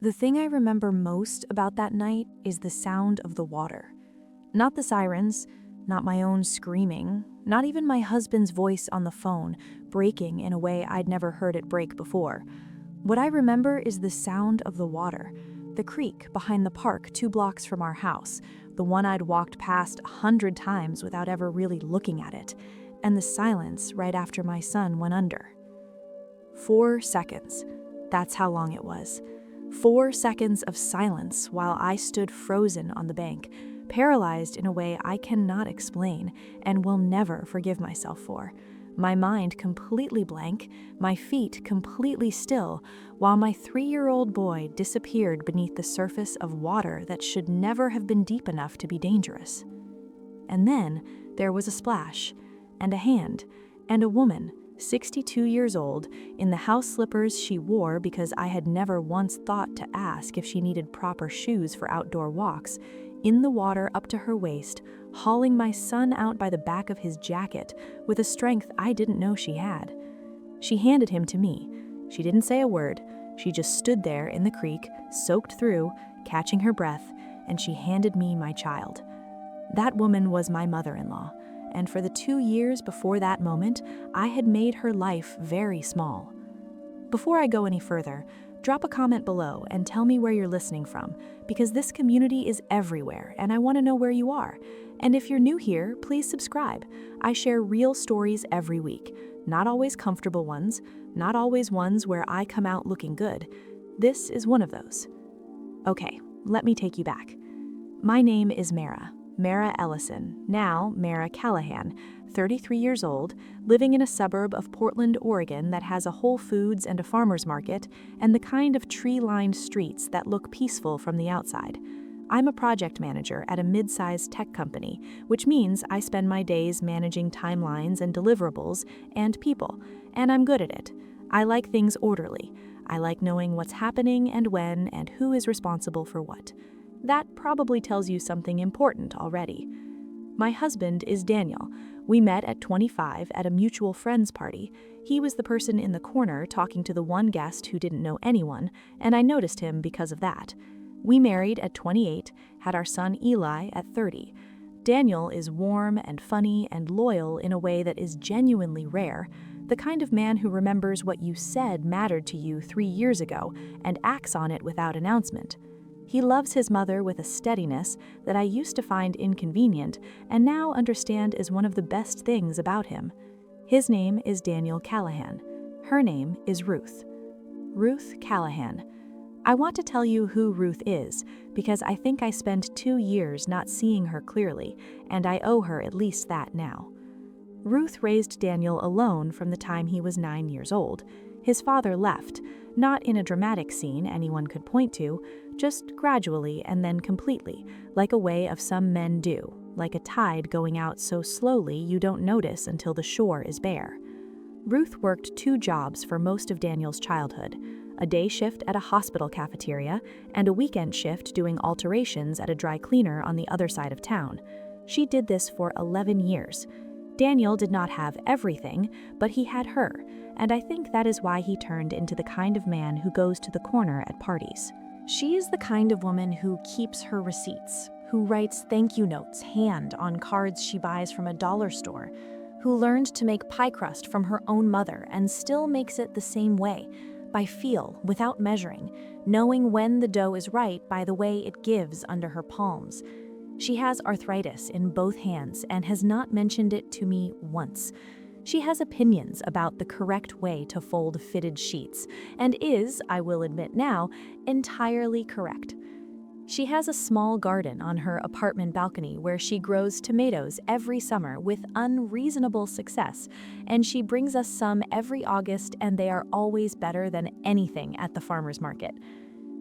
The thing I remember most about that night is the sound of the water. Not the sirens, not my own screaming, not even my husband's voice on the phone, breaking in a way I'd never heard it break before. What I remember is the sound of the water, the creek behind the park 2 blocks from our house, the one I'd walked past 100 times without ever really looking at it, and the silence right after my son went under. 4 seconds. That's how long it was. 4 seconds of silence while I stood frozen on the bank, paralyzed in a way I cannot explain and will never forgive myself for. My mind completely blank, my feet completely still, while my 3-year-old boy disappeared beneath the surface of water that should never have been deep enough to be dangerous. And then there was a splash, and a hand, and a woman, 62 years old, in the house slippers she wore because I had never once thought to ask if she needed proper shoes for outdoor walks, in the water up to her waist, hauling my son out by the back of his jacket with a strength I didn't know she had. She handed him to me. She didn't say a word. She just stood there in the creek, soaked through, catching her breath, and she handed me my child. That woman was my mother-in-law, and for the 2 years before that moment, I had made her life very small. Before I go any further, drop a comment below and tell me where you're listening from, because this community is everywhere and I want to know where you are. And if you're new here, please subscribe. I share real stories every week, not always comfortable ones, not always ones where I come out looking good. This is one of those. Okay, let me take you back. My name is Mara Ellison, now Mara Callahan, 33 years old, living in a suburb of Portland, Oregon that has a Whole Foods and a farmer's market and the kind of tree-lined streets that look peaceful from the outside. I'm a project manager at a mid-sized tech company, which means I spend my days managing timelines and deliverables and people, and I'm good at it. I like things orderly. I like knowing what's happening and when and who is responsible for what. That probably tells you something important already. My husband is Daniel. We met at 25 at a mutual friend's party. He was the person in the corner talking to the one guest who didn't know anyone, and I noticed him because of that. We married at 28, had our son Eli at 30. Daniel is warm and funny and loyal in a way that is genuinely rare, the kind of man who remembers what you said mattered to you 3 years ago and acts on it without announcement. He loves his mother with a steadiness that I used to find inconvenient and now understand is one of the best things about him. His name is Daniel Callahan. Her name is Ruth. Ruth Callahan. I want to tell you who Ruth is because I think I spent 2 years not seeing her clearly, and I owe her at least that now. Ruth raised Daniel alone from the time he was 9 years old. His father left, not in a dramatic scene anyone could point to, just gradually and then completely, like a way of some men do, like a tide going out so slowly you don't notice until the shore is bare. Ruth worked 2 jobs for most of Daniel's childhood, a day shift at a hospital cafeteria and a weekend shift doing alterations at a dry cleaner on the other side of town. She did this for 11 years. Daniel did not have everything, but he had her, and I think that is why he turned into the kind of man who goes to the corner at parties. She is the kind of woman who keeps her receipts, who writes thank you notes hand on cards she buys from a dollar store, who learned to make pie crust from her own mother and still makes it the same way, by feel, without measuring, knowing when the dough is right by the way it gives under her palms. She has arthritis in both hands and has not mentioned it to me once. She has opinions about the correct way to fold fitted sheets, and is, I will admit now, entirely correct. She has a small garden on her apartment balcony where she grows tomatoes every summer with unreasonable success, and she brings us some every August, and they are always better than anything at the farmer's market.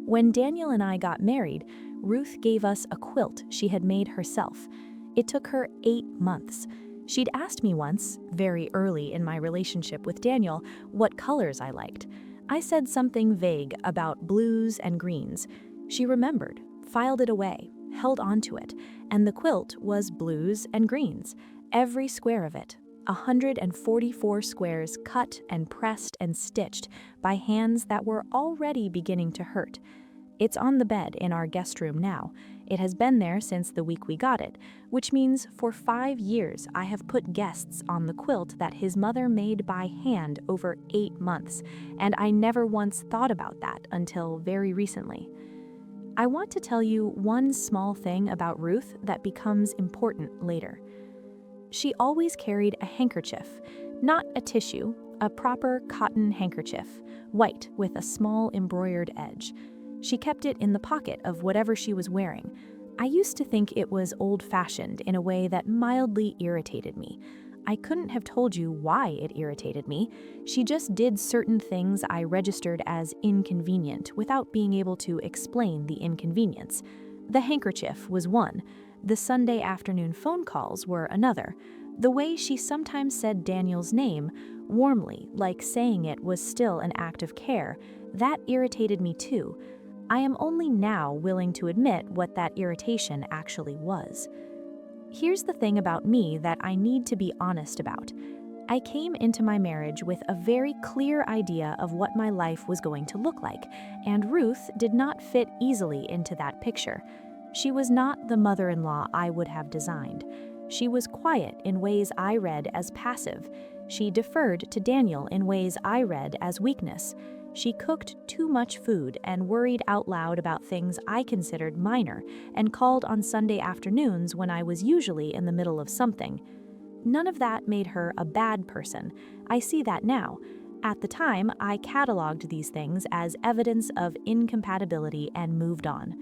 When Daniel and I got married, Ruth gave us a quilt she had made herself. It took her 8 months. She'd asked me once, very early in my relationship with Daniel, what colors I liked. I said something vague about blues and greens. She remembered, filed it away, held onto it, and the quilt was blues and greens, every square of it, 144 squares cut and pressed and stitched by hands that were already beginning to hurt. It's on the bed in our guest room now. It has been there since the week we got it, which means for 5 years I have put guests on the quilt that his mother made by hand over 8 months, and I never once thought about that until very recently. I want to tell you one small thing about Ruth that becomes important later. She always carried a handkerchief, not a tissue, a proper cotton handkerchief, white with a small embroidered edge. She kept it in the pocket of whatever she was wearing. I used to think it was old-fashioned in a way that mildly irritated me. I couldn't have told you why it irritated me. She just did certain things I registered as inconvenient without being able to explain the inconvenience. The handkerchief was one. The Sunday afternoon phone calls were another. The way she sometimes said Daniel's name, warmly, like saying it was still an act of care, that irritated me too. I am only now willing to admit what that irritation actually was. Here's the thing about me that I need to be honest about. I came into my marriage with a very clear idea of what my life was going to look like, and Ruth did not fit easily into that picture. She was not the mother-in-law I would have designed. She was quiet in ways I read as passive. She deferred to Daniel in ways I read as weakness. She cooked too much food and worried out loud about things I considered minor and called on Sunday afternoons when I was usually in the middle of something. None of that made her a bad person. I see that now. At the time, I cataloged these things as evidence of incompatibility and moved on.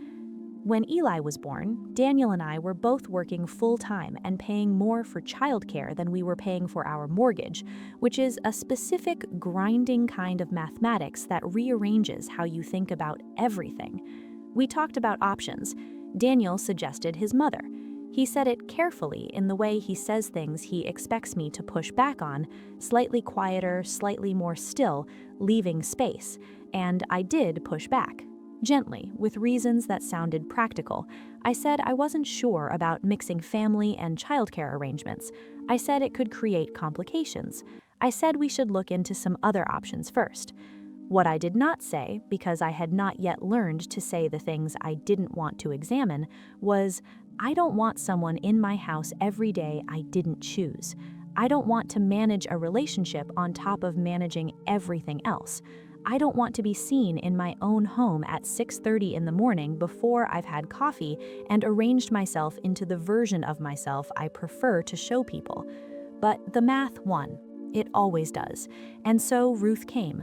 When Eli was born, Daniel and I were both working full-time and paying more for childcare than we were paying for our mortgage, which is a specific grinding kind of mathematics that rearranges how you think about everything. We talked about options. Daniel suggested his mother. He said it carefully in the way he says things he expects me to push back on, slightly quieter, slightly more still, leaving space, and I did push back. Gently, with reasons that sounded practical. I said I wasn't sure about mixing family and childcare arrangements. I said it could create complications. I said we should look into some other options first. What I did not say, because I had not yet learned to say the things I didn't want to examine, was, I don't want someone in my house every day I didn't choose. I don't want to manage a relationship on top of managing everything else. I don't want to be seen in my own home at 6:30 in the morning before I've had coffee and arranged myself into the version of myself I prefer to show people. But the math won. It always does. And so Ruth came.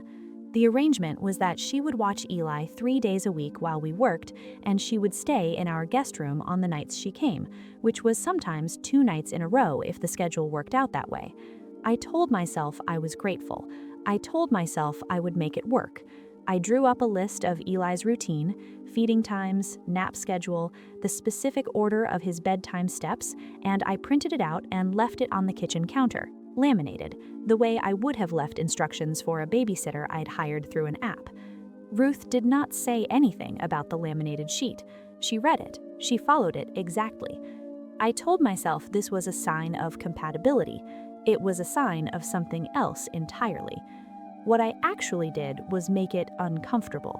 The arrangement was that she would watch Eli 3 days a week while we worked, and she would stay in our guest room on the nights she came, which was sometimes 2 nights in a row if the schedule worked out that way. I told myself I was grateful. I told myself I would make it work. I drew up a list of Eli's routine, feeding times, nap schedule, the specific order of his bedtime steps, and I printed it out and left it on the kitchen counter, laminated, the way I would have left instructions for a babysitter I'd hired through an app. Ruth did not say anything about the laminated sheet. She read it. She followed it exactly. I told myself this was a sign of compatibility. It was a sign of something else entirely. What I actually did was make it uncomfortable.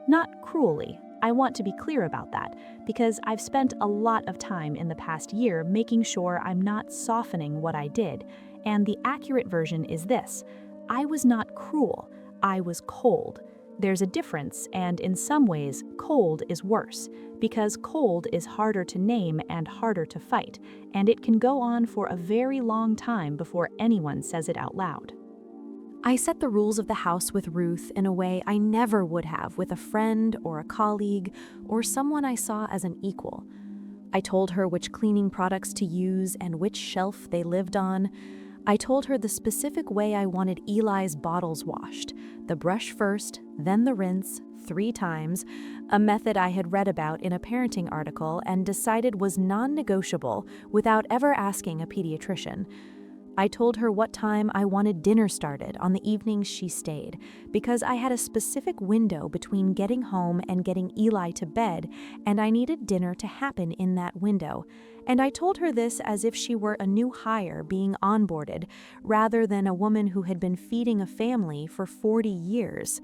Not cruelly. I want to be clear about that, because I've spent a lot of time in the past year making sure I'm not softening what I did, and the accurate version is this. I was not cruel. I was cold. There's a difference, and in some ways, cold is worse, because cold is harder to name and harder to fight, and it can go on for a very long time before anyone says it out loud. I set the rules of the house with Ruth in a way I never would have with a friend or a colleague or someone I saw as an equal. I told her which cleaning products to use and which shelf they lived on. I told her the specific way I wanted Eli's bottles washed, the brush first, then the rinse, 3 times, a method I had read about in a parenting article and decided was non-negotiable without ever asking a pediatrician. I told her what time I wanted dinner started on the evenings she stayed, because I had a specific window between getting home and getting Eli to bed, and I needed dinner to happen in that window. And I told her this as if she were a new hire being onboarded, rather than a woman who had been feeding a family for 40 years.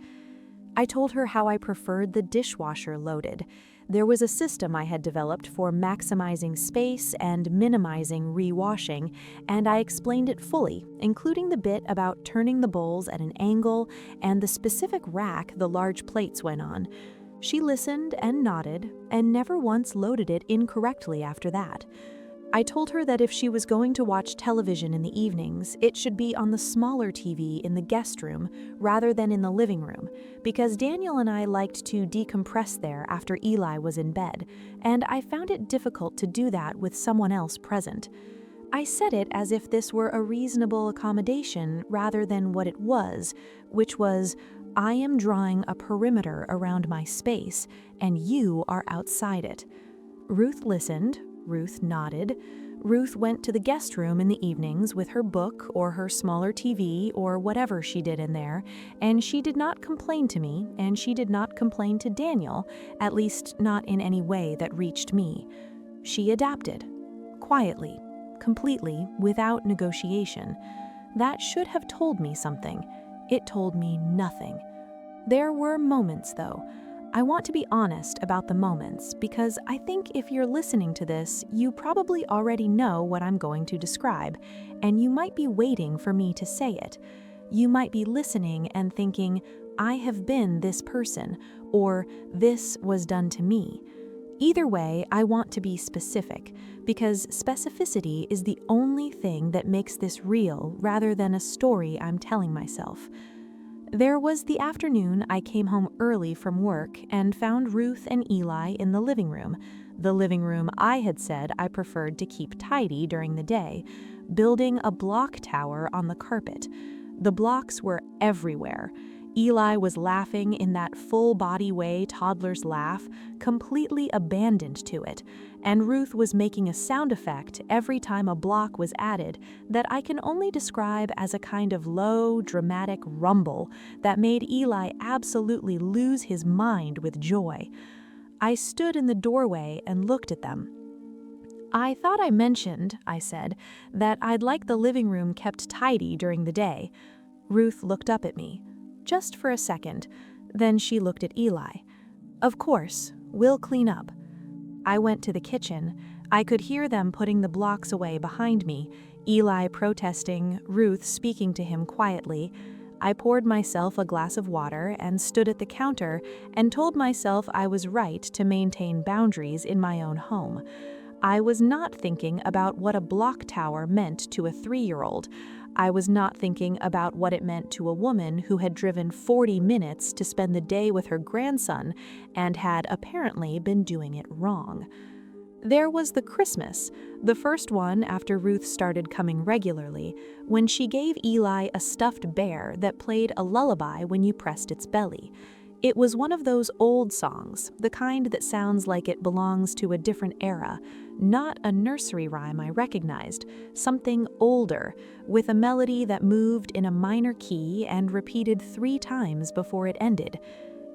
I told her how I preferred the dishwasher loaded. There was a system I had developed for maximizing space and minimizing rewashing, and I explained it fully, including the bit about turning the bowls at an angle and the specific rack the large plates went on. She listened and nodded, and never once loaded it incorrectly after that. I told her that if she was going to watch television in the evenings, it should be on the smaller TV in the guest room rather than in the living room, because Daniel and I liked to decompress there after Eli was in bed, and I found it difficult to do that with someone else present. I said it as if this were a reasonable accommodation rather than what it was, which was, I am drawing a perimeter around my space, and you are outside it. Ruth listened. Ruth nodded. Ruth went to the guest room in the evenings with her book or her smaller TV or whatever she did in there, and she did not complain to me, and she did not complain to Daniel, at least not in any way that reached me. She adapted. Quietly. Completely, without negotiation. That should have told me something. It told me nothing. There were moments, though. I want to be honest about the moments because I think if you're listening to this, you probably already know what I'm going to describe, and you might be waiting for me to say it. You might be listening and thinking, I have been this person, or this was done to me. Either way, I want to be specific, because specificity is the only thing that makes this real rather than a story I'm telling myself. There was the afternoon I came home early from work and found Ruth and Eli in the living room I had said I preferred to keep tidy during the day, building a block tower on the carpet. The blocks were everywhere. Eli was laughing in that full-body way toddlers laugh, completely abandoned to it, and Ruth was making a sound effect every time a block was added that I can only describe as a kind of low, dramatic rumble that made Eli absolutely lose his mind with joy. I stood in the doorway and looked at them. I thought I mentioned, I said, that I'd like the living room kept tidy during the day. Ruth looked up at me. Just for a second. Then she looked at Eli. Of course, we'll clean up. I went to the kitchen. I could hear them putting the blocks away behind me, Eli protesting, Ruth speaking to him quietly. I poured myself a glass of water and stood at the counter and told myself I was right to maintain boundaries in my own home. I was not thinking about what a block tower meant to a 3-year-old. I was not thinking about what it meant to a woman who had driven 40 minutes to spend the day with her grandson and had apparently been doing it wrong. There was the Christmas, the first one after Ruth started coming regularly, when she gave Eli a stuffed bear that played a lullaby when you pressed its belly. It was one of those old songs, the kind that sounds like it belongs to a different era, not a nursery rhyme I recognized, something older, with a melody that moved in a minor key and repeated 3 times before it ended.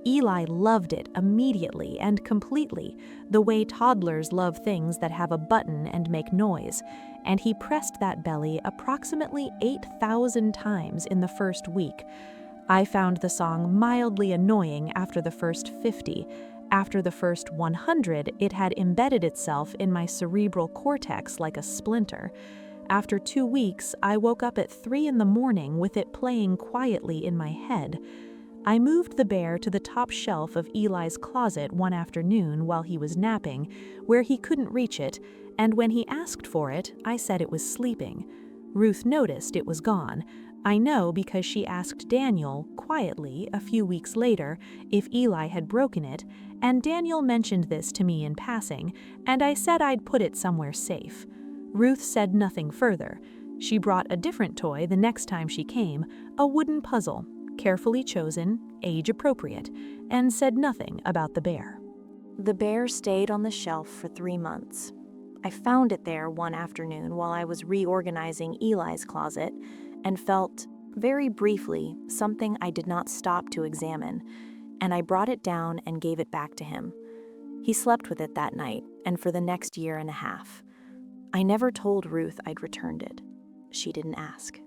Eli loved it immediately and completely, the way toddlers love things that have a button and make noise, and he pressed that belly approximately 8,000 times in the first week. I found the song mildly annoying after the first 50. After the first 100, it had embedded itself in my cerebral cortex like a splinter. After 2 weeks, I woke up at 3 in the morning with it playing quietly in my head. I moved the bear to the top shelf of Eli's closet one afternoon while he was napping, where he couldn't reach it, and when he asked for it, I said it was sleeping. Ruth noticed it was gone. I know because she asked Daniel, quietly, a few weeks later, if Eli had broken it, and Daniel mentioned this to me in passing, and I said I'd put it somewhere safe. Ruth said nothing further. She brought a different toy the next time she came, a wooden puzzle, carefully chosen, age-appropriate, and said nothing about the bear. The bear stayed on the shelf for 3 months. I found it there one afternoon while I was reorganizing Eli's closet, and felt, very briefly, something I did not stop to examine, and I brought it down and gave it back to him. He slept with it that night, and for the next 1.5 years. I never told Ruth I'd returned it. She didn't ask.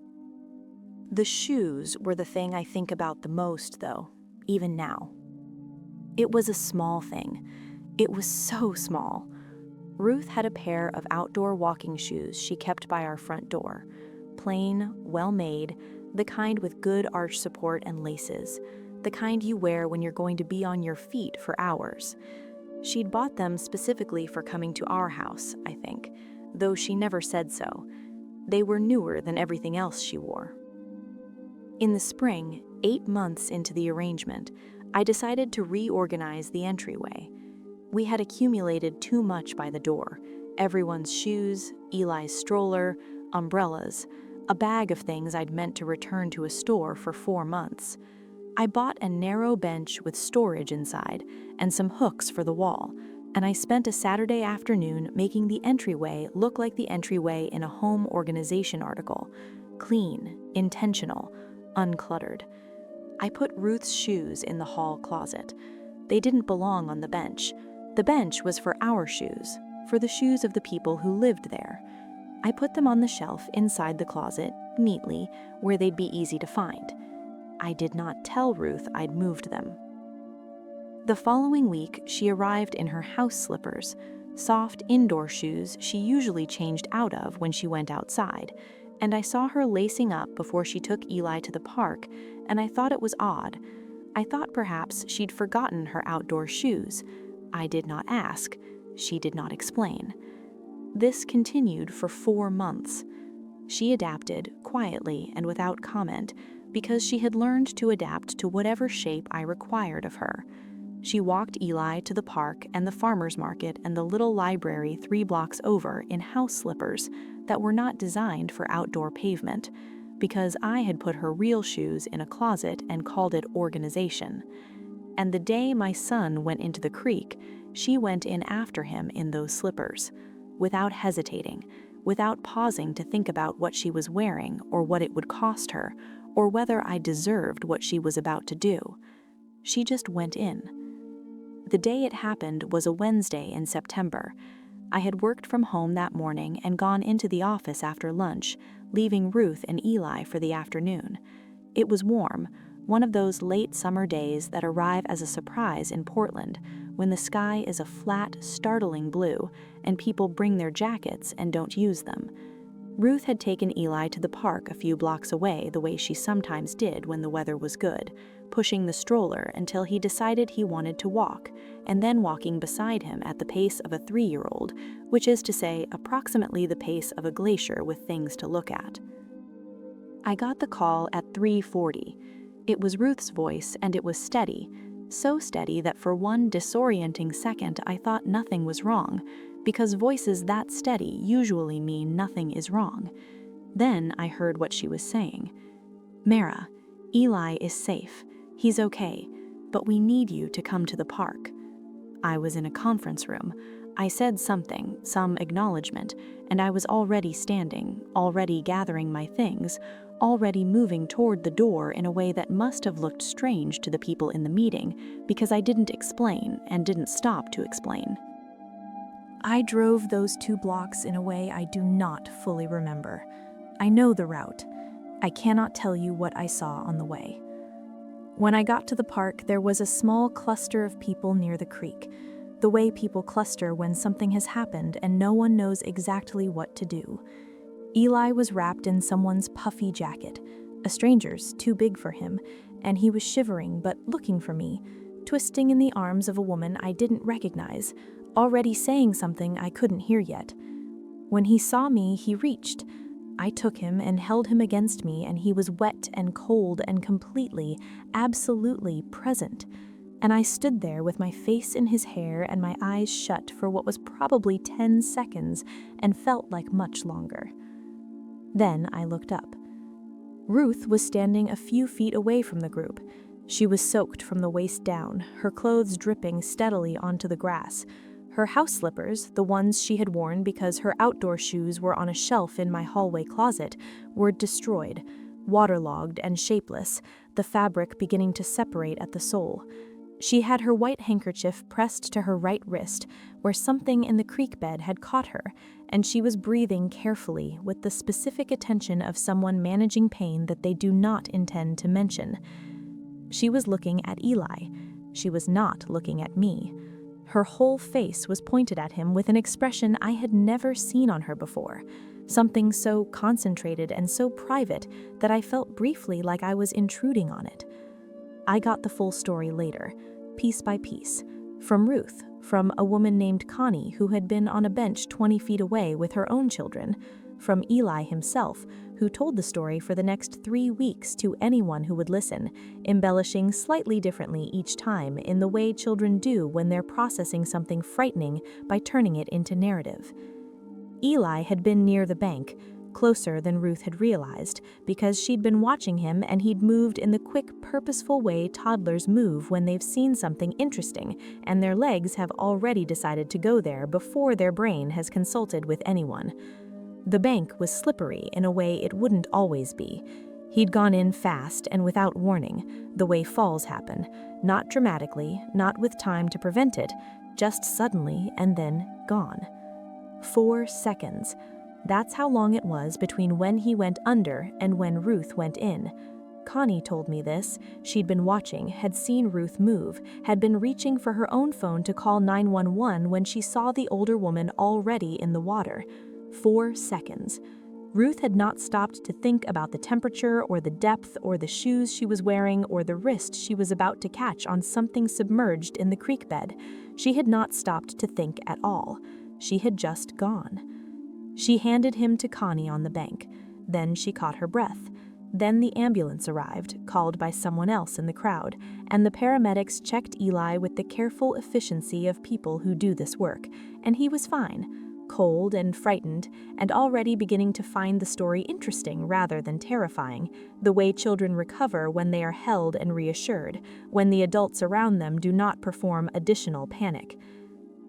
The shoes were the thing I think about the most, though. even now. It was a small thing. It was so small. Ruth had a pair of outdoor walking shoes she kept by our front door. Plain, well-made, the kind with good arch support and laces, the kind you wear when you're going to be on your feet for hours. She'd bought them specifically for coming to our house, I think, though she never said so. They were newer than everything else she wore. In the spring, 8 months into the arrangement, I decided to reorganize the entryway. We had accumulated too much by the door. Everyone's shoes, Eli's stroller, umbrellas, a bag of things I'd meant to return to a store for 4 months. I bought a narrow bench with storage inside and some hooks for the wall, and I spent a Saturday afternoon making the entryway look like the entryway in a home organization article. Clean, intentional, uncluttered. I put Ruth's shoes in the hall closet. They didn't belong on the bench. The bench was for our shoes, for the shoes of the people who lived there. I put them on the shelf inside the closet, neatly, where they'd be easy to find. I did not tell Ruth I'd moved them. The following week, she arrived in her house slippers, soft indoor shoes she usually changed out of when she went outside, and I saw her lacing up before she took Eli to the park, and I thought it was odd. I thought perhaps she'd forgotten her outdoor shoes. I did not ask. She did not explain. This continued for 4 months. She adapted, quietly and without comment, because she had learned to adapt to whatever shape I required of her. She walked Eli to the park and the farmer's market and the little library 3 blocks over in house slippers that were not designed for outdoor pavement, because I had put her real shoes in a closet and called it organization. And the day my son went into the creek, she went in after him in those slippers, without hesitating, without pausing to think about what she was wearing or what it would cost her, or whether I deserved what she was about to do. She just went in. The day it happened was a Wednesday in September. I had worked from home that morning and gone into the office after lunch, leaving Ruth and Eli for the afternoon. It was warm, one of those late summer days that arrive as a surprise in Portland, when the sky is a flat, startling blue, and people bring their jackets and don't use them. Ruth had taken Eli to the park a few blocks away the way she sometimes did when the weather was good, pushing the stroller until he decided he wanted to walk, and then walking beside him at the pace of a 3-year-old, which is to say approximately the pace of a glacier with things to look at. I got the call at 3:40. It was Ruth's voice, and it was steady, so steady that for one disorienting second I thought nothing was wrong, because voices that steady usually mean nothing is wrong. Then I heard what she was saying. "Mara, Eli is safe. He's okay, but we need you to come to the park." I was in a conference room. I said something, some acknowledgement, and I was already standing, already gathering my things, already moving toward the door in a way that must have looked strange to the people in the meeting, because I didn't explain and didn't stop to explain. I drove those 2 blocks in a way I do not fully remember. I know the route. I cannot tell you what I saw on the way. When I got to the park, there was a small cluster of people near the creek, the way people cluster when something has happened and no one knows exactly what to do. Eli was wrapped in someone's puffy jacket, a stranger's too big for him, and he was shivering but looking for me, twisting in the arms of a woman I didn't recognize, already saying something I couldn't hear yet. When he saw me, he reached. I took him and held him against me, and he was wet and cold and completely, absolutely present. And I stood there with my face in his hair and my eyes shut for what was probably 10 seconds and felt like much longer. Then I looked up. Ruth was standing a few feet away from the group. She was soaked from the waist down, her clothes dripping steadily onto the grass. Her house slippers, the ones she had worn because her outdoor shoes were on a shelf in my hallway closet, were destroyed, waterlogged and shapeless, the fabric beginning to separate at the sole. She had her white handkerchief pressed to her right wrist, where something in the creek bed had caught her, and she was breathing carefully with the specific attention of someone managing pain that they do not intend to mention. She was looking at Eli. She was not looking at me. Her whole face was pointed at him with an expression I had never seen on her before, something so concentrated and so private that I felt briefly like I was intruding on it. I got the full story later, piece by piece, from Ruth, from a woman named Connie who had been on a bench 20 feet away with her own children, from Eli himself, who told the story for the next 3 weeks to anyone who would listen, embellishing slightly differently each time in the way children do when they're processing something frightening by turning it into narrative. Eli had been near the bank, closer than Ruth had realized, because she'd been watching him and he'd moved in the quick, purposeful way toddlers move when they've seen something interesting and their legs have already decided to go there before their brain has consulted with anyone. The bank was slippery in a way it wouldn't always be. He'd gone in fast and without warning, the way falls happen, not dramatically, not with time to prevent it, just suddenly and then gone. 4 seconds. That's how long it was between when he went under and when Ruth went in. Connie told me this. She'd been watching, had seen Ruth move, had been reaching for her own phone to call 911 when she saw the older woman already in the water. 4 seconds. Ruth had not stopped to think about the temperature or the depth or the shoes she was wearing or the wrist she was about to catch on something submerged in the creek bed. She had not stopped to think at all. She had just gone. She handed him to Connie on the bank. Then she caught her breath. Then the ambulance arrived, called by someone else in the crowd, and the paramedics checked Eli with the careful efficiency of people who do this work, and he was fine. Cold and frightened, and already beginning to find the story interesting rather than terrifying, the way children recover when they are held and reassured, when the adults around them do not perform additional panic.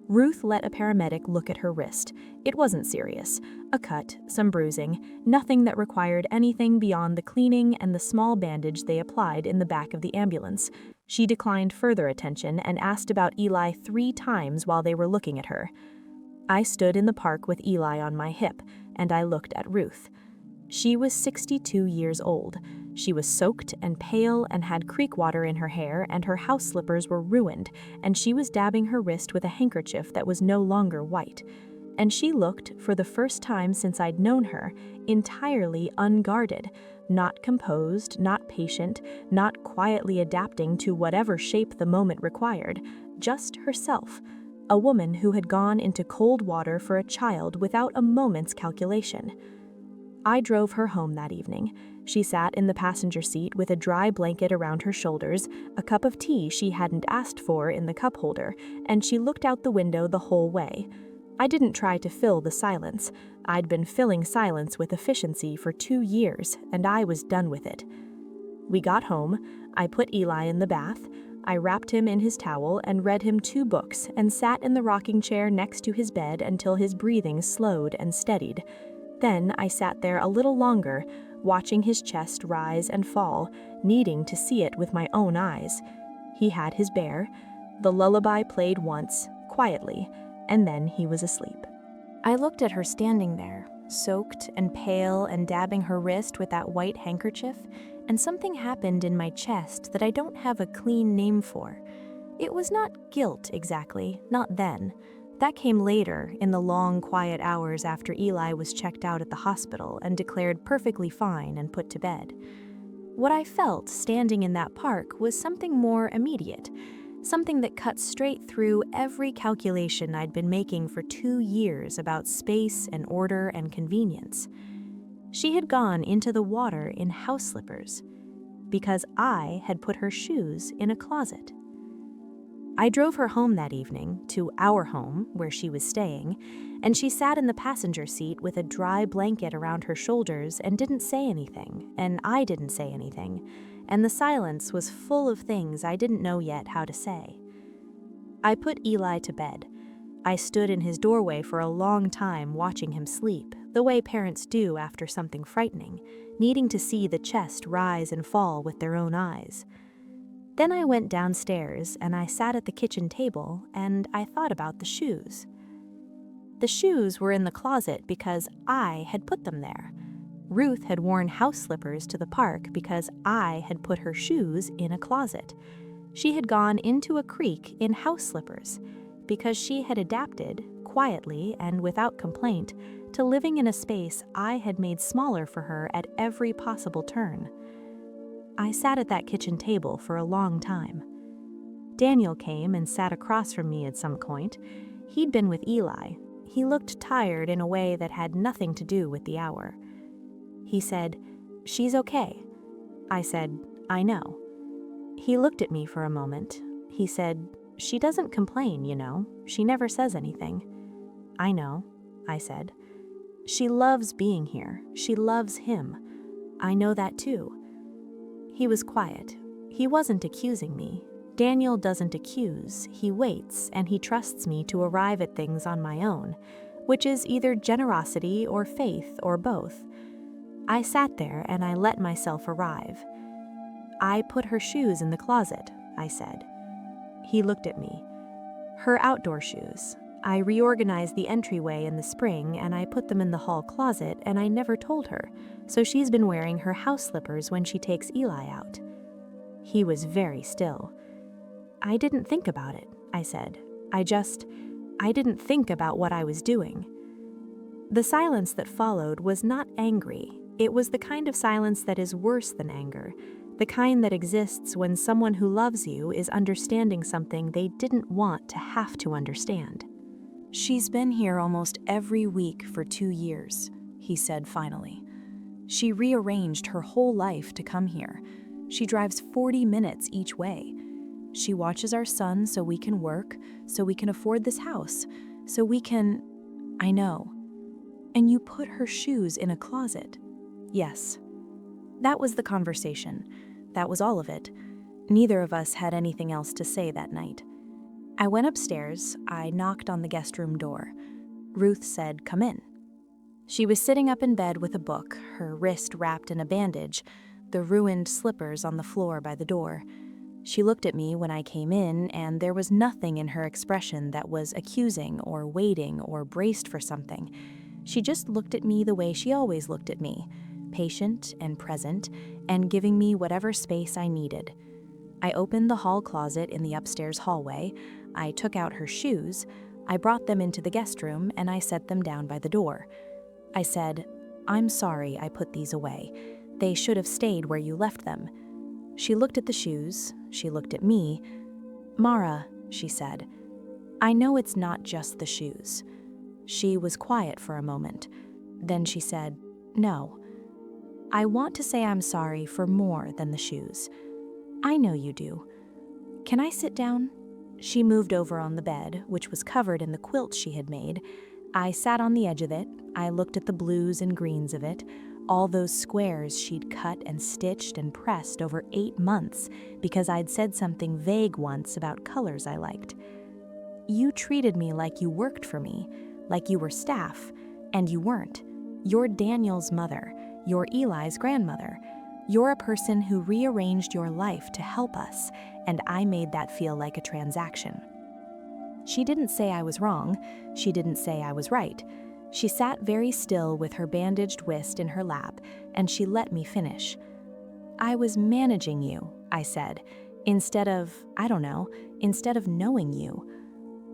Ruth let a paramedic look at her wrist. It wasn't serious. A cut, some bruising, nothing that required anything beyond the cleaning and the small bandage they applied in the back of the ambulance. She declined further attention and asked about Eli 3 times while they were looking at her. I stood in the park with Eli on my hip, and I looked at Ruth. She was 62 years old. She was soaked and pale and had creek water in her hair, and her house slippers were ruined, and she was dabbing her wrist with a handkerchief that was no longer white. And she looked, for the first time since I'd known her, entirely unguarded, not composed, not patient, not quietly adapting to whatever shape the moment required, just herself. A woman who had gone into cold water for a child without a moment's calculation. I drove her home that evening. She sat in the passenger seat with a dry blanket around her shoulders, a cup of tea she hadn't asked for in the cup holder, and she looked out the window the whole way. I didn't try to fill the silence. I'd been filling silence with efficiency for 2 years, and I was done with it. We got home. I put Eli in the bath. I wrapped him in his towel and read him 2 books and sat in the rocking chair next to his bed until his breathing slowed and steadied. Then I sat there a little longer, watching his chest rise and fall, needing to see it with my own eyes. He had his bear. The lullaby played once, quietly, and then he was asleep. I looked at her standing there, soaked and pale and dabbing her wrist with that white handkerchief, and something happened in my chest that I don't have a clean name for. It was not guilt exactly, not then. That came later, in the long, quiet hours after Eli was checked out at the hospital and declared perfectly fine and put to bed. What I felt standing in that park was something more immediate, something that cut straight through every calculation I'd been making for 2 years about space and order and convenience. She had gone into the water in house slippers because I had put her shoes in a closet. I drove her home that evening, to our home, where she was staying, and she sat in the passenger seat with a dry blanket around her shoulders and didn't say anything, and I didn't say anything, and the silence was full of things I didn't know yet how to say. I put Eli to bed. I stood in his doorway for a long time watching him sleep, the way parents do after something frightening, needing to see the chest rise and fall with their own eyes. Then I went downstairs and I sat at the kitchen table and I thought about the shoes. The shoes were in the closet because I had put them there. Ruth had worn house slippers to the park because I had put her shoes in a closet. She had gone into a creek in house slippers because she had adapted, quietly and without complaint, to living in a space I had made smaller for her at every possible turn. I sat at that kitchen table for a long time. Daniel came and sat across from me at some point. He'd been with Eli. He looked tired in a way that had nothing to do with the hour. He said, "She's okay." I said, "I know." He looked at me for a moment. He said, "She doesn't complain, you know. She never says anything." "I know," I said. "She loves being here. She loves him. I know that too." He was quiet. He wasn't accusing me. Daniel doesn't accuse. He waits, and he trusts me to arrive at things on my own, which is either generosity or faith or both. I sat there and I let myself arrive. "I put her shoes in the closet," I said. He looked at me. "Her outdoor shoes. I reorganized the entryway in the spring and I put them in the hall closet and I never told her, so she's been wearing her house slippers when she takes Eli out." He was very still. "I didn't think about it," I said. I didn't think about what I was doing." The silence that followed was not angry. It was the kind of silence that is worse than anger, the kind that exists when someone who loves you is understanding something they didn't want to have to understand. "She's been here almost every week for 2 years, he said finally. "She rearranged her whole life to come here. She drives 40 minutes each way. She watches our son so we can work, so we can afford this house, so we can—" "I know." "And you put her shoes in a closet." "Yes." That was the conversation. That was all of it. Neither of us had anything else to say that night. I went upstairs. I knocked on the guest room door. Ruth said, "Come in." She was sitting up in bed with a book, her wrist wrapped in a bandage, the ruined slippers on the floor by the door. She looked at me when I came in, and there was nothing in her expression that was accusing or waiting or braced for something. She just looked at me the way she always looked at me, patient and present, and giving me whatever space I needed. I opened the hall closet in the upstairs hallway. I took out her shoes. I brought them into the guest room, and I set them down by the door. I said, "I'm sorry I put these away. They should have stayed where you left them." She looked at the shoes. She looked at me. "Mara," she said, "I know it's not just the shoes." She was quiet for a moment. Then she said, "No. I want to say I'm sorry for more than the shoes. I know you do. Can I sit down?" She moved over on the bed, which was covered in the quilt she had made. I sat on the edge of it. I looked at the blues and greens of it, all those squares she'd cut and stitched and pressed over 8 months because I'd said something vague once about colors I liked. "You treated me like you worked for me, like you were staff, and you weren't. You're Daniel's mother. You're Eli's grandmother. You're a person who rearranged your life to help us, and I made that feel like a transaction." She didn't say I was wrong. She didn't say I was right. She sat very still with her bandaged wrist in her lap, and she let me finish. "I was managing you," I said, instead of knowing you."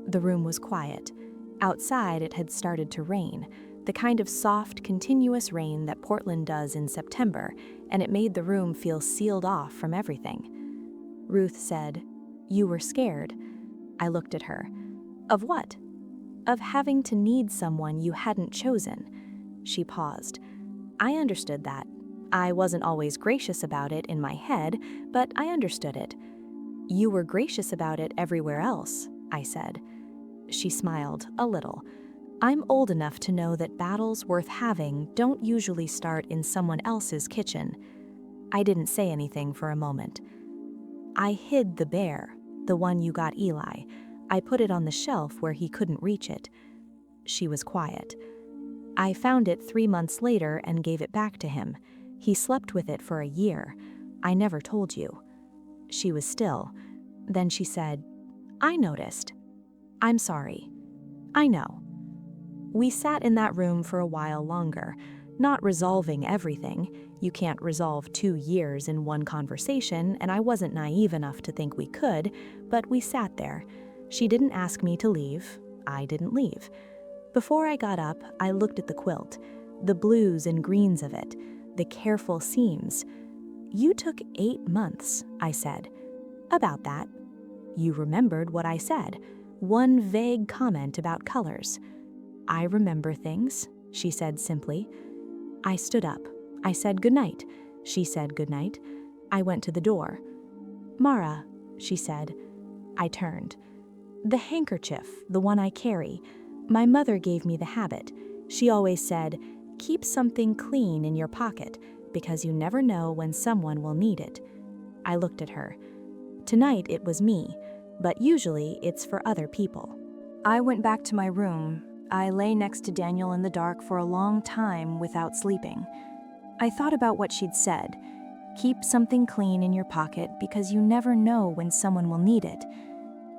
The room was quiet. Outside, it had started to rain, the kind of soft, continuous rain that Portland does in September, and it made the room feel sealed off from everything. Ruth said, "You were scared." I looked at her. "Of what?" "Of having to need someone you hadn't chosen." She paused. I understood that. I wasn't always gracious about it in my head, but I understood it. "You were gracious about it everywhere else," I said. She smiled a little. "I'm old enough to know that battles worth having don't usually start in someone else's kitchen." I didn't say anything for a moment. "I hid the bear, the one you got Eli. I put it on the shelf where he couldn't reach it." She was quiet. "I found it 3 months later and gave it back to him. He slept with it for a year. I never told you." She was still. Then she said, "I noticed. I'm sorry. I know." We sat in that room for a while longer. Not resolving everything. You can't resolve 2 years in one conversation, and I wasn't naive enough to think we could, but we sat there. She didn't ask me to leave. I didn't leave. Before I got up, I looked at the quilt, the blues and greens of it, the careful seams. "You took 8 months," I said. "About that." You remembered what I said, one vague comment about colors. "I remember things," she said simply. I stood up. I said goodnight. She said goodnight. I went to the door. "Mara," she said. I turned. "The handkerchief, the one I carry. My mother gave me the habit. She always said, 'Keep something clean in your pocket, because you never know when someone will need it.'" I looked at her. Tonight it was me, but usually it's for other people. I went back to my room. I lay next to Daniel in the dark for a long time without sleeping. I thought about what she'd said. Keep something clean in your pocket because you never know when someone will need it.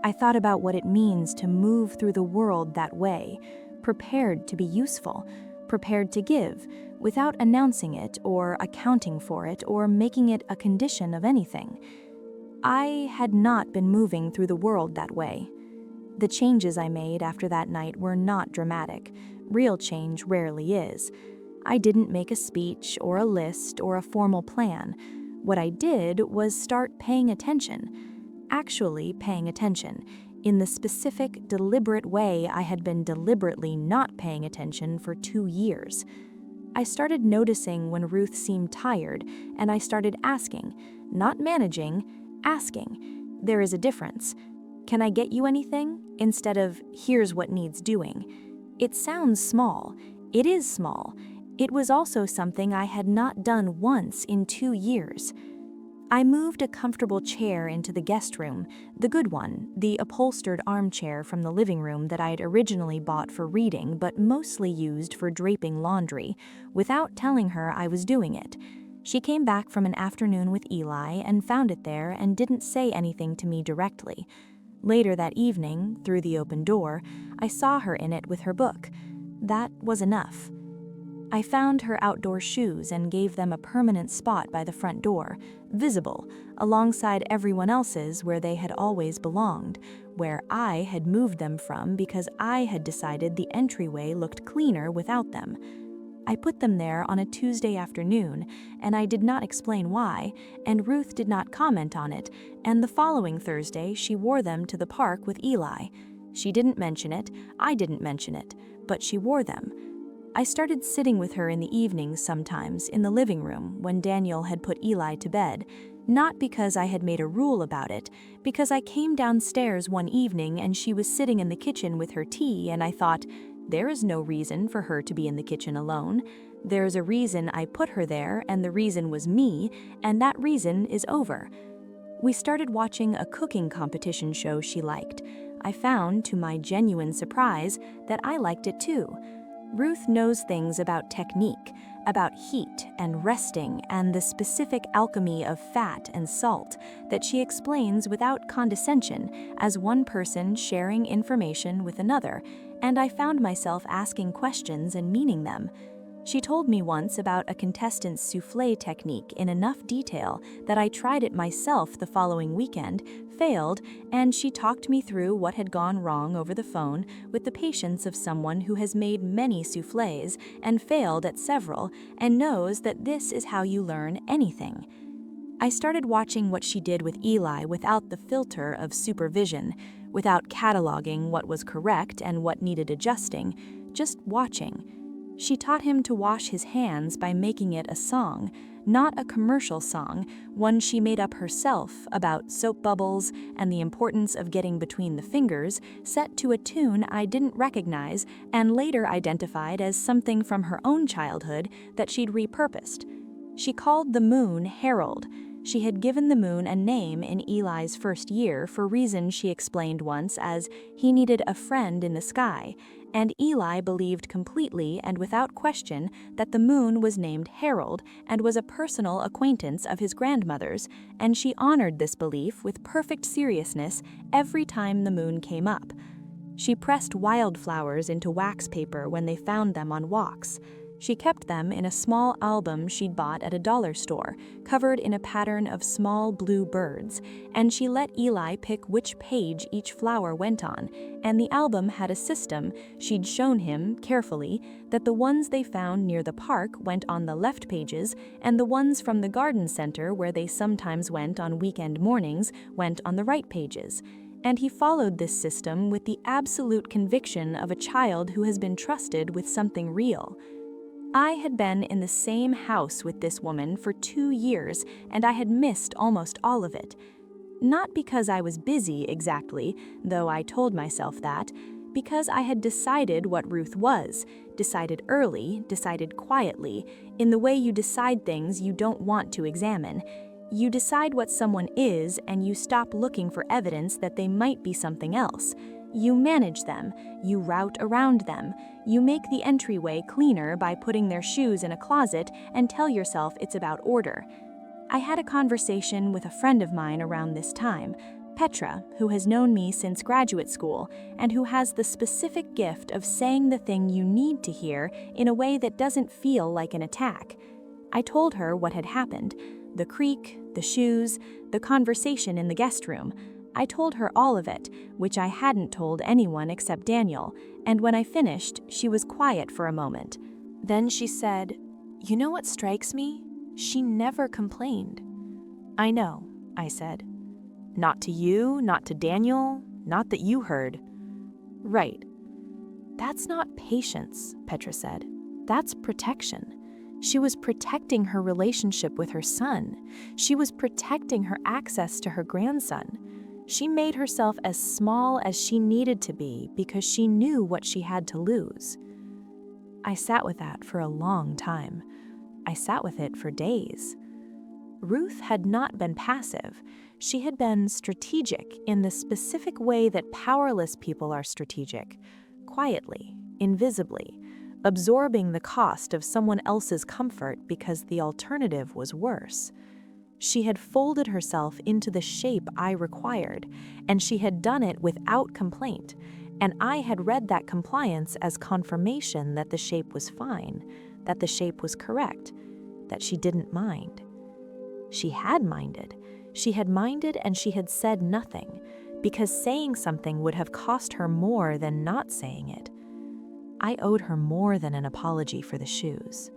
I thought about what it means to move through the world that way, prepared to be useful, prepared to give, without announcing it or accounting for it or making it a condition of anything. I had not been moving through the world that way. The changes I made after that night were not dramatic. Real change rarely is. I didn't make a speech or a list or a formal plan. What I did was start paying attention, actually paying attention, in the specific, deliberate way I had been deliberately not paying attention for 2 years. I started noticing when Ruth seemed tired, and I started asking, not managing, asking. There is a difference. "Can I get you anything?" instead of "Here's what needs doing." It sounds small. It is small. It was also something I had not done once in 2 years. I moved a comfortable chair into the guest room, the good one, the upholstered armchair from the living room that I'd originally bought for reading but mostly used for draping laundry, without telling her I was doing it. She came back from an afternoon with Eli and found it there and didn't say anything to me directly. Later that evening, through the open door, I saw her in it with her book. That was enough. I found her outdoor shoes and gave them a permanent spot by the front door, visible, alongside everyone else's where they had always belonged, where I had moved them from because I had decided the entryway looked cleaner without them. I put them there on a Tuesday afternoon, and I did not explain why, and Ruth did not comment on it, and the following Thursday she wore them to the park with Eli. She didn't mention it, I didn't mention it, but she wore them. I started sitting with her in the evenings sometimes in the living room when Daniel had put Eli to bed, not because I had made a rule about it, because I came downstairs one evening and she was sitting in the kitchen with her tea and I thought, there is no reason for her to be in the kitchen alone. There's a reason I put her there and the reason was me, and that reason is over. We started watching a cooking competition show she liked. I found, to my genuine surprise, that I liked it too. Ruth knows things about technique, about heat and resting and the specific alchemy of fat and salt that she explains without condescension as one person sharing information with another, and I found myself asking questions and meaning them. She told me once about a contestant's soufflé technique in enough detail that I tried it myself the following weekend, failed, and she talked me through what had gone wrong over the phone with the patience of someone who has made many soufflés and failed at several and knows that this is how you learn anything. I started watching what she did with Eli without the filter of supervision, without cataloging what was correct and what needed adjusting, just watching. She taught him to wash his hands by making it a song, not a commercial song, one she made up herself about soap bubbles and the importance of getting between the fingers, set to a tune I didn't recognize and later identified as something from her own childhood that she'd repurposed. She called the moon Harold. She had given the moon a name in Eli's first year for reasons she explained once as he needed a friend in the sky, and Eli believed completely and without question that the moon was named Harold and was a personal acquaintance of his grandmother's, and she honored this belief with perfect seriousness every time the moon came up. She pressed wildflowers into wax paper when they found them on walks. She kept them in a small album she'd bought at a dollar store, covered in a pattern of small blue birds, and she let Eli pick which page each flower went on, and the album had a system she'd shown him, carefully, that the ones they found near the park went on the left pages, and the ones from the garden center where they sometimes went on weekend mornings went on the right pages. And he followed this system with the absolute conviction of a child who has been trusted with something real. I had been in the same house with this woman for 2 years, and I had missed almost all of it. Not because I was busy exactly, though I told myself that, because I had decided what Ruth was, decided early, decided quietly, in the way you decide things you don't want to examine. You decide what someone is, and you stop looking for evidence that they might be something else. You manage them, you route around them, you make the entryway cleaner by putting their shoes in a closet and tell yourself it's about order. I had a conversation with a friend of mine around this time, Petra, who has known me since graduate school and who has the specific gift of saying the thing you need to hear in a way that doesn't feel like an attack. I told her what had happened, the creak, the shoes, the conversation in the guest room. I told her all of it, which I hadn't told anyone except Daniel, and when I finished, she was quiet for a moment. Then she said, "You know what strikes me? She never complained." "I know," I said. "Not to you, not to Daniel, not that you heard." "Right." "That's not patience," Petra said. "That's protection." She was protecting her relationship with her son. She was protecting her access to her grandson. She made herself as small as she needed to be because she knew what she had to lose. I sat with that for a long time. I sat with it for days. Ruth had not been passive. She had been strategic in the specific way that powerless people are strategic, quietly, invisibly, absorbing the cost of someone else's comfort because the alternative was worse. She had folded herself into the shape I required, and she had done it without complaint, and I had read that compliance as confirmation that the shape was fine, that the shape was correct, that she didn't mind. She had minded. She had minded and she had said nothing, because saying something would have cost her more than not saying it. I owed her more than an apology for the shoes.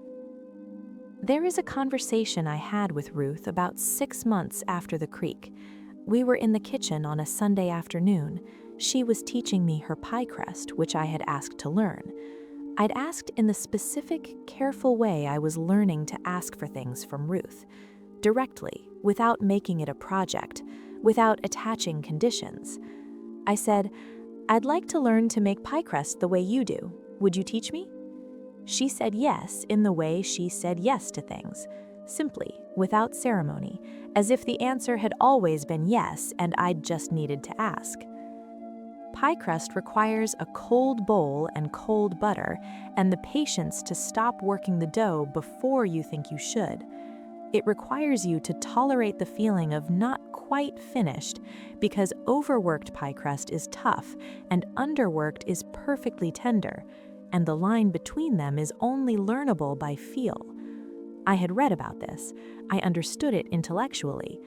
There is a conversation I had with Ruth about 6 months after the creak. We were in the kitchen on a Sunday afternoon. She was teaching me her pie crust, which I had asked to learn. I'd asked in the specific, careful way I was learning to ask for things from Ruth, directly, without making it a project, without attaching conditions. I said, "I'd like to learn to make pie crust the way you do. Would you teach me?" She said yes in the way she said yes to things, simply, without ceremony, as if the answer had always been yes and I'd just needed to ask. Pie crust requires a cold bowl and cold butter and the patience to stop working the dough before you think you should. It requires you to tolerate the feeling of not quite finished because overworked pie crust is tough and underworked is perfectly tender, and the line between them is only learnable by feel. I had read about this. I understood it intellectually.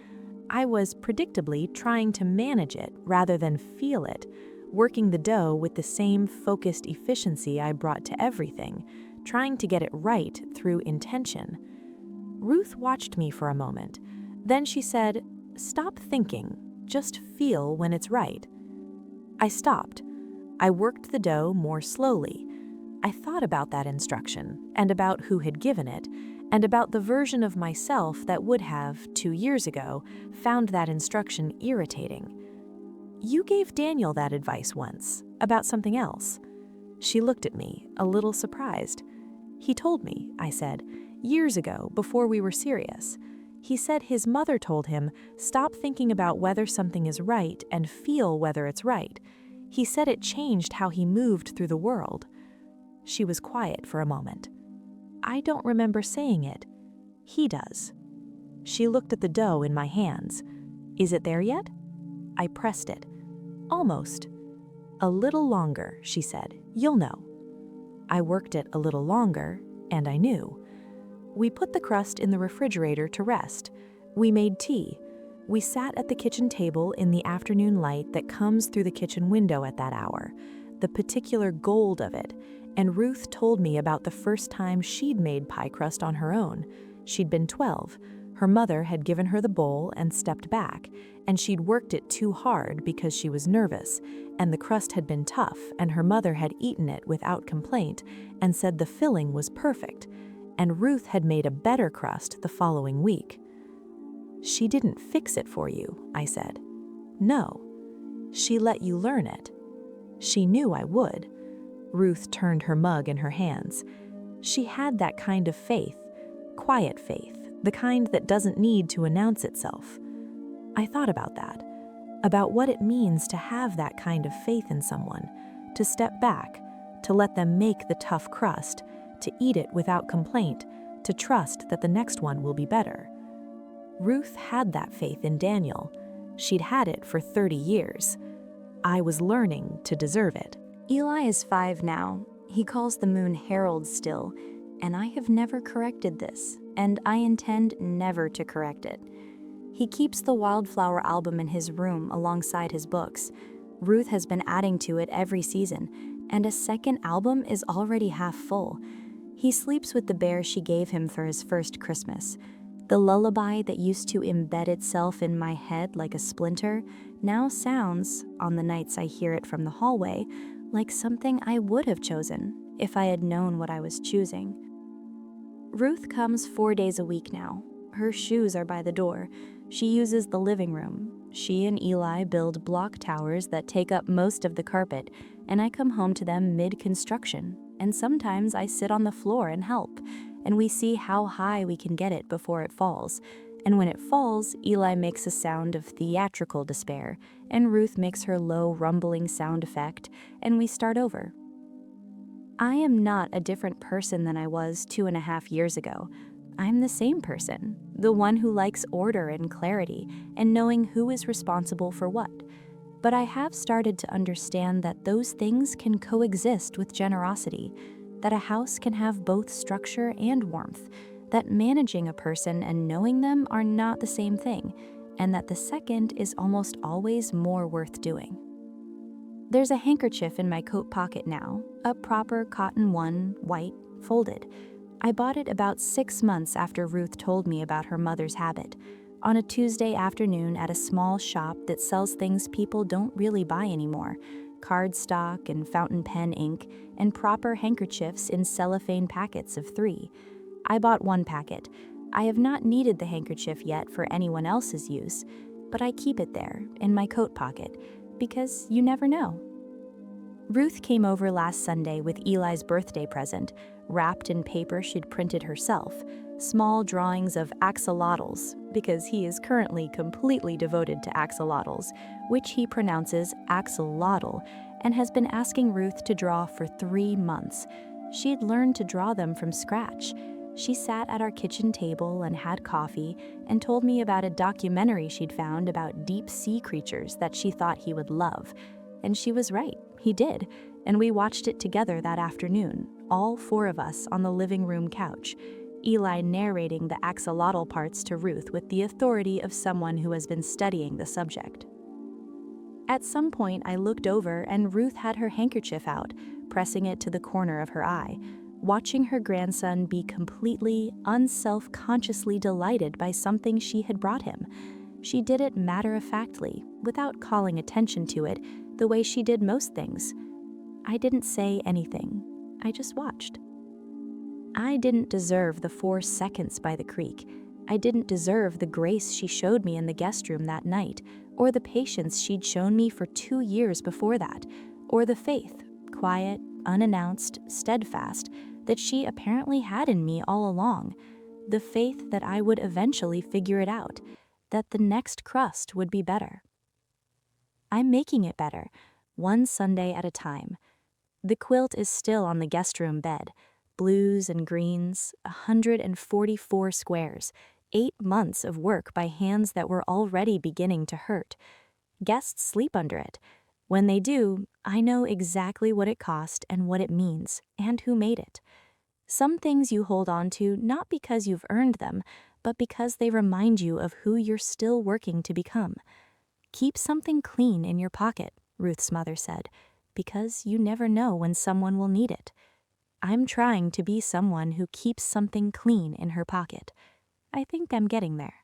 I was predictably trying to manage it rather than feel it, working the dough with the same focused efficiency I brought to everything, trying to get it right through intention. Ruth watched me for a moment. Then she said, "Stop thinking, just feel when it's right." I stopped. I worked the dough more slowly. I thought about that instruction, and about who had given it, and about the version of myself that would have, 2 years ago, found that instruction irritating. "You gave Daniel that advice once, about something else." She looked at me, a little surprised. "He told me," I said, "years ago, before we were serious. He said his mother told him, stop thinking about whether something is right and feel whether it's right. He said it changed how he moved through the world." She was quiet for a moment. "I don't remember saying it. He does." She looked at the dough in my hands. "Is it there yet?" I pressed it. "Almost." "A little longer," she said. "You'll know." I worked it a little longer, and I knew. We put the crust in the refrigerator to rest. We made tea. We sat at the kitchen table in the afternoon light that comes through the kitchen window at that hour, the particular gold of it, and Ruth told me about the first time she'd made pie crust on her own. She'd been 12. Her mother had given her the bowl and stepped back, and she'd worked it too hard because she was nervous, and the crust had been tough, and her mother had eaten it without complaint and said the filling was perfect, and Ruth had made a better crust the following week. "She didn't fix it for you," I said. "No. She let you learn it. She knew I would." Ruth turned her mug in her hands. She had that kind of faith, quiet faith, the kind that doesn't need to announce itself. I thought about that, about what it means to have that kind of faith in someone, to step back, to let them make the tough crust, to eat it without complaint, to trust that the next one will be better. Ruth had that faith in Daniel. She'd had it for 30 years. I was learning to deserve it. Eli is 5 now. He calls the moon Harold still, and I have never corrected this, and I intend never to correct it. He keeps the Wildflower album in his room alongside his books. Ruth has been adding to it every season, and a second album is already half full. He sleeps with the bear she gave him for his first Christmas. The lullaby that used to embed itself in my head like a splinter now sounds, on the nights I hear it from the hallway, like something I would have chosen if I had known what I was choosing. Ruth comes 4 days a week now. Her shoes are by the door. She uses the living room. She and Eli build block towers that take up most of the carpet, and I come home to them mid-construction, and sometimes I sit on the floor and help, and we see how high we can get it before it falls. And when it falls, Eli makes a sound of theatrical despair, and Ruth makes her low rumbling sound effect, and we start over. I am not a different person than I was 2.5 years ago. I'm the same person, the one who likes order and clarity and knowing who is responsible for what. But I have started to understand that those things can coexist with generosity, that a house can have both structure and warmth, that managing a person and knowing them are not the same thing, and that the second is almost always more worth doing. There's a handkerchief in my coat pocket now, a proper cotton one, white, folded. I bought it about 6 months after Ruth told me about her mother's habit, on a Tuesday afternoon at a small shop that sells things people don't really buy anymore, cardstock and fountain pen ink, and proper handkerchiefs in cellophane packets of 3. I bought 1 packet. I have not needed the handkerchief yet for anyone else's use, but I keep it there, in my coat pocket, because you never know. Ruth came over last Sunday with Eli's birthday present, wrapped in paper she'd printed herself, small drawings of axolotls, because he is currently completely devoted to axolotls, which he pronounces axolotl, and has been asking Ruth to draw for 3 months. She'd learned to draw them from scratch. She sat at our kitchen table and had coffee and told me about a documentary she'd found about deep sea creatures that she thought he would love. And she was right, he did, and we watched it together that afternoon, all 4 of us on the living room couch, Eli narrating the axolotl parts to Ruth with the authority of someone who has been studying the subject. At some point I looked over and Ruth had her handkerchief out, pressing it to the corner of her eye, watching her grandson be completely, unself-consciously delighted by something she had brought him. She did it matter-of-factly, without calling attention to it, the way she did most things. I didn't say anything. I just watched. I didn't deserve the 4 seconds by the creek. I didn't deserve the grace she showed me in the guest room that night, or the patience she'd shown me for 2 years before that, or the faith, quiet, unannounced, steadfast, that she apparently had in me all along, the faith that I would eventually figure it out, that the next crust would be better. I'm making it better, one Sunday at a time. The quilt is still on the guest room bed, blues and greens, 144 squares, 8 months of work by hands that were already beginning to hurt. Guests sleep under it. When they do, I know exactly what it cost and what it means, and who made it. Some things you hold on to not because you've earned them, but because they remind you of who you're still working to become. Keep something clean in your pocket, Ruth's mother said, because you never know when someone will need it. I'm trying to be someone who keeps something clean in her pocket. I think I'm getting there.